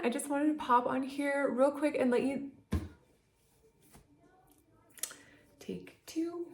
I just wanted to pop on here real quick and let you take two.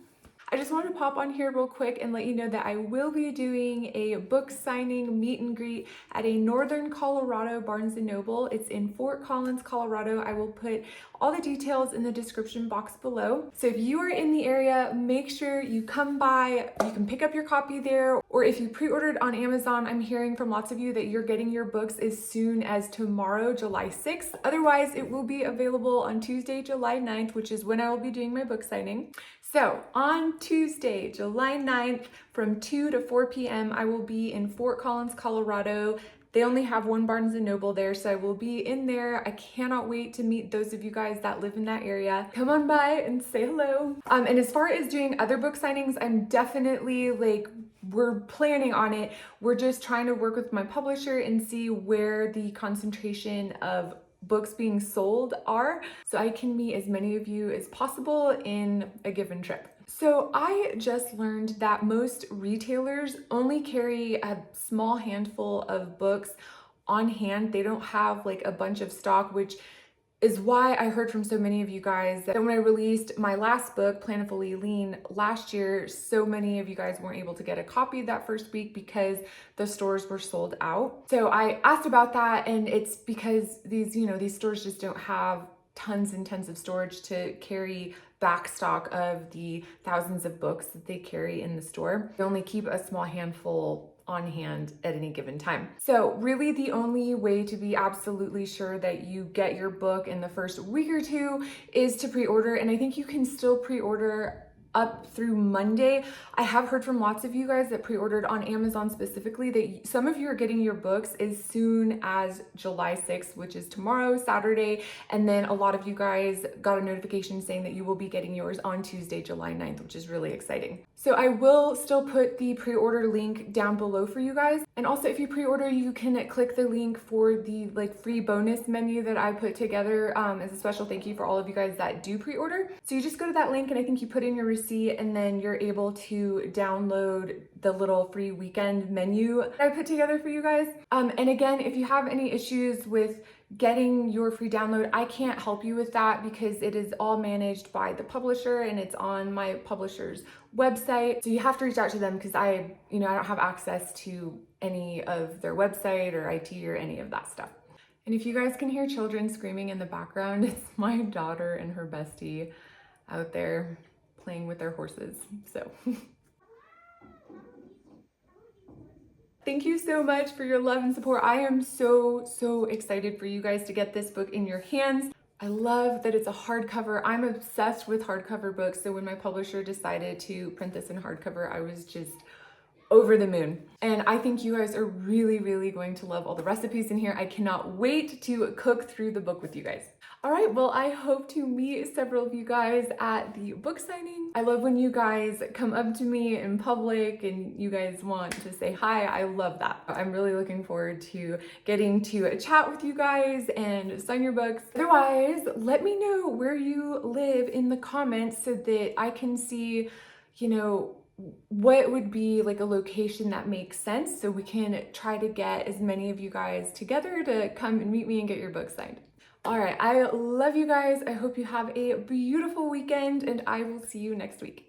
I just wanted to pop on here real quick and let you know that I will be doing a book signing meet and greet at a Northern Colorado Barnes & Noble. It's in Fort Collins, Colorado. I will put all the details in the description box below. So if you are in the area, make sure you come by. You can pick up your copy there, or if you pre-ordered on Amazon, I'm hearing from lots of you that you're getting your books as soon as tomorrow, July 6th. Otherwise, it will be available on Tuesday, July 9th, which is when I will be doing my book signing. So on Tuesday, July 9th from 2 to 4 p.m., I will be in Fort Collins, Colorado. They only have one Barnes & Noble there, so I will be in there. I cannot wait to meet those of you guys that live in that area. Come on by and say hello. And as far as doing other book signings, I'm definitely we're planning on it. We're just trying to work with my publisher and see where the concentration of books being sold are, so I can meet as many of you as possible in a given trip. So I just learned that most retailers only carry a small handful of books on hand. They don't have a bunch of stock, which is why I heard from so many of you guys that when I released my last book, Plantifully Lean, last year, so many of you guys weren't able to get a copy that first week because the stores were sold out. So I asked about that, and it's because these stores just don't have tons and tons of storage to carry back stock of the thousands of books that they carry in the store. They only keep a small handful on hand at any given time. So really the only way to be absolutely sure that you get your book in the first week or two is to pre-order, and I think you can still pre-order up through Monday. I have heard from lots of you guys that pre-ordered on Amazon specifically that some of you are getting your books as soon as July 6th, which is tomorrow, Saturday, and then a lot of you guys got a notification saying that you will be getting yours on Tuesday, July 9th, which is really exciting. So I will still put the pre-order link down below for you guys. And also if you pre-order, you can click the link for the free bonus menu that I put together as a special thank you for all of you guys that do pre-order. So you just go to that link and I think you put in your receipt, and then you're able to download the little free weekend menu that I put together for you guys. And again, if you have any issues with getting your free download, I can't help you with that because it is all managed by the publisher and it's on my publisher's website. So you have to reach out to them because I don't have access to any of their website or IT or any of that stuff. And if you guys can hear children screaming in the background, it's my daughter and her bestie out there playing with their horses. So thank you so much for your love and support. I am so excited for you guys to get this book in your hands. I love that it's a hardcover. I'm obsessed with hardcover books. So when my publisher decided to print this in hardcover, I was just over the moon. And I think you guys are really going to love all the recipes in here. I cannot wait to cook through the book with you guys. All right, well, I hope to meet several of you guys at the book signing. I love when you guys come up to me in public and you guys want to say hi. I love that. I'm really looking forward to getting to chat with you guys and sign your books. Otherwise, let me know where you live in the comments so that I can see, what would be a location that makes sense so we can try to get as many of you guys together to come and meet me and get your book signed. All right, I love you guys. I hope you have a beautiful weekend and I will see you next week.